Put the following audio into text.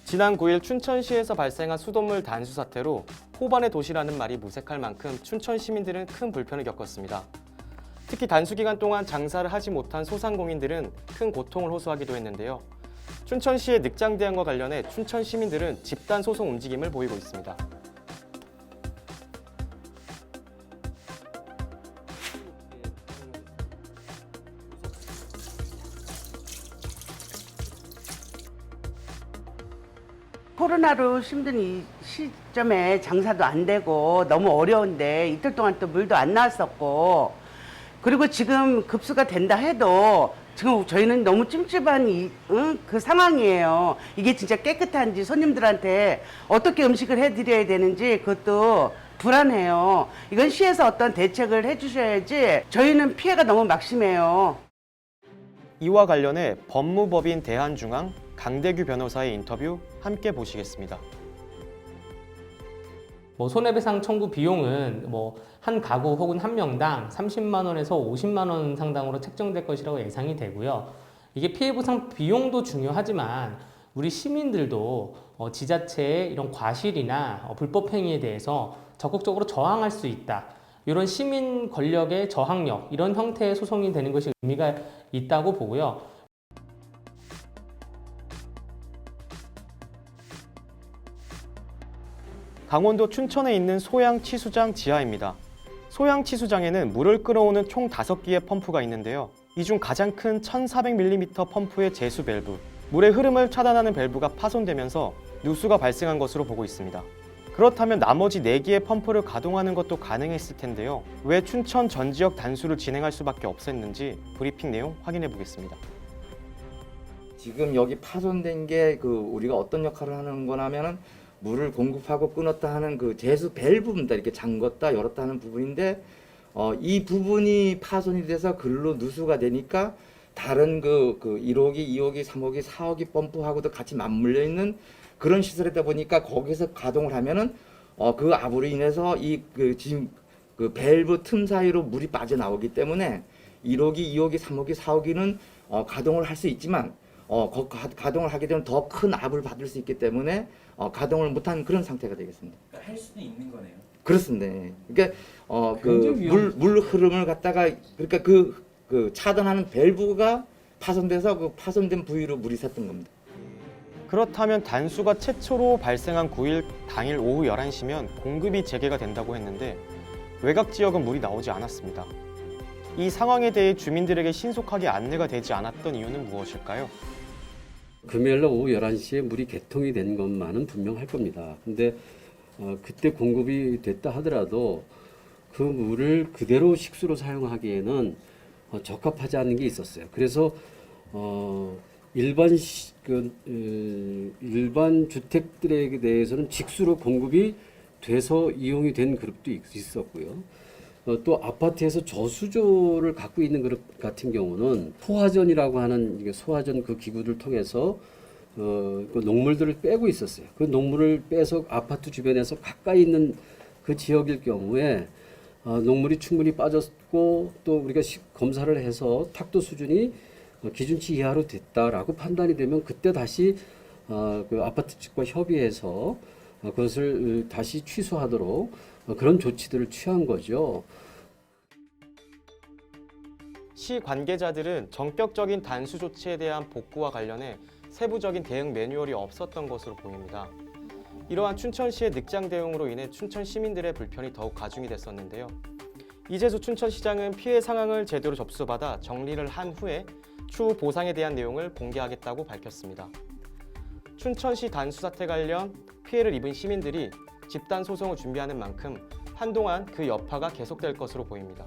지난 9일 춘천시에서 발생한 수돗물 단수 사태로 호반의 도시라는 말이 무색할 만큼 춘천 시민들은 큰 불편을 겪었습니다. 특히 단수 기간 동안 장사를 하지 못한 소상공인들은 큰 고통을 호소하기도 했는데요. 춘천시의 늑장 대응과 관련해 춘천 시민들은 집단 소송 움직임을 보이고 있습니다. 코로나로 힘든 이 시점에 장사도 안 되고 너무 어려운데 이틀 동안 또 물도 안 나왔었고, 그리고 지금 급수가 된다 해도 지금 저희는 너무 찜찜한 그 상황이에요. 이게 진짜 깨끗한지, 손님들한테 어떻게 음식을 해드려야 되는지 그것도 불안해요. 이건 시에서 어떤 대책을 해주셔야지. 저희는 피해가 너무 막심해요. 이와 관련해 법무법인 대한중앙 강대규 변호사의 인터뷰 함께 보시겠습니다. 손해배상 청구 비용은 한 가구 혹은 한 명당 30만 원에서 50만 원 상당으로 책정될 것이라고 예상이 되고요. 이게 피해 보상 비용도 중요하지만 우리 시민들도 지자체의 이런 과실이나 불법 행위에 대해서 적극적으로 저항할 수 있다. 이런 시민 권력의 저항력, 이런 형태의 소송이 되는 것이 의미가 있다고 보고요. 강원도 춘천에 있는 소양치수장 지하입니다. 소양치수장에는 물을 끌어오는 총 5개의 펌프가 있는데요. 이 중 가장 큰 1400mm 펌프의 제수 밸브, 물의 흐름을 차단하는 밸브가 파손되면서 누수가 발생한 것으로 보고 있습니다. 그렇다면 나머지 4개의 펌프를 가동하는 것도 가능했을 텐데요. 왜 춘천 전 지역 단수를 진행할 수밖에 없었는지 브리핑 내용 확인해 보겠습니다. 지금 여기 파손된 게 우리가 어떤 역할을 하는 거냐면은 물을 공급하고 끊었다 하는 그 제수 밸브입니다. 이렇게 잠궜다 열었다 하는 부분인데, 이 부분이 파손이 돼서 글로 누수가 되니까 다른 1호기, 2호기, 3호기, 4호기 펌프하고도 같이 맞물려 있는 그런 시설이다 보니까 거기서 가동을 하면은 그 압으로 인해서 지금 그 밸브 틈 사이로 물이 빠져나오기 때문에 1호기, 2호기, 3호기, 4호기는 가동을 할 수 있지만 가동을 하게 되면 더 큰 압을 받을 수 있기 때문에 가동을 못한 그런 상태가 되겠습니다. 그러니까 할 수도 있는 거네요. 그렇습니다. 그러니까 물 흐름을 갖다가 그러니까 그 차단하는 밸브가 파손돼서 그 파손된 부위로 물이 샜던 겁니다. 그렇다면 단수가 최초로 발생한 9일 당일 오후 11시면 공급이 재개가 된다고 했는데 외곽 지역은 물이 나오지 않았습니다. 이 상황에 대해 주민들에게 신속하게 안내가 되지 않았던 이유는 무엇일까요? 금요일 날 오후 11시에 물이 개통이 된 것만은 분명할 겁니다. 근데 그때 공급이 됐다 하더라도 그 물을 그대로 식수로 사용하기에는 적합하지 않은 게 있었어요. 그래서 일반 주택들에 대해서는 직수로 공급이 돼서 이용이 된 그룹도 있었고요. 또 아파트에서 저수조를 갖고 있는 그룹 같은 경우는 소화전이라고 하는 소화전 그 기구를 통해서 그 녹물들을 빼고 있었어요. 그 녹물을 빼서 아파트 주변에서 가까이 있는 그 지역일 경우에 녹물이 충분히 빠졌고 또 우리가 검사를 해서 탁도 수준이 기준치 이하로 됐다라고 판단이 되면 그때 다시 그 아파트 측과 협의해서 그것을 다시 취소하도록 그런 조치들을 취한 거죠. 시 관계자들은 전격적인 단수 조치에 대한 복구와 관련해 세부적인 대응 매뉴얼이 없었던 것으로 보입니다. 이러한 춘천시의 늑장 대응으로 인해 춘천 시민들의 불편이 더욱 가중이 됐었는데요. 이재수 춘천시장은 피해 상황을 제대로 접수받아 정리를 한 후에 추후 보상에 대한 내용을 공개하겠다고 밝혔습니다. 춘천시 단수 사태 관련 피해를 입은 시민들이 집단 소송을 준비하는 만큼 한동안 그 여파가 계속될 것으로 보입니다.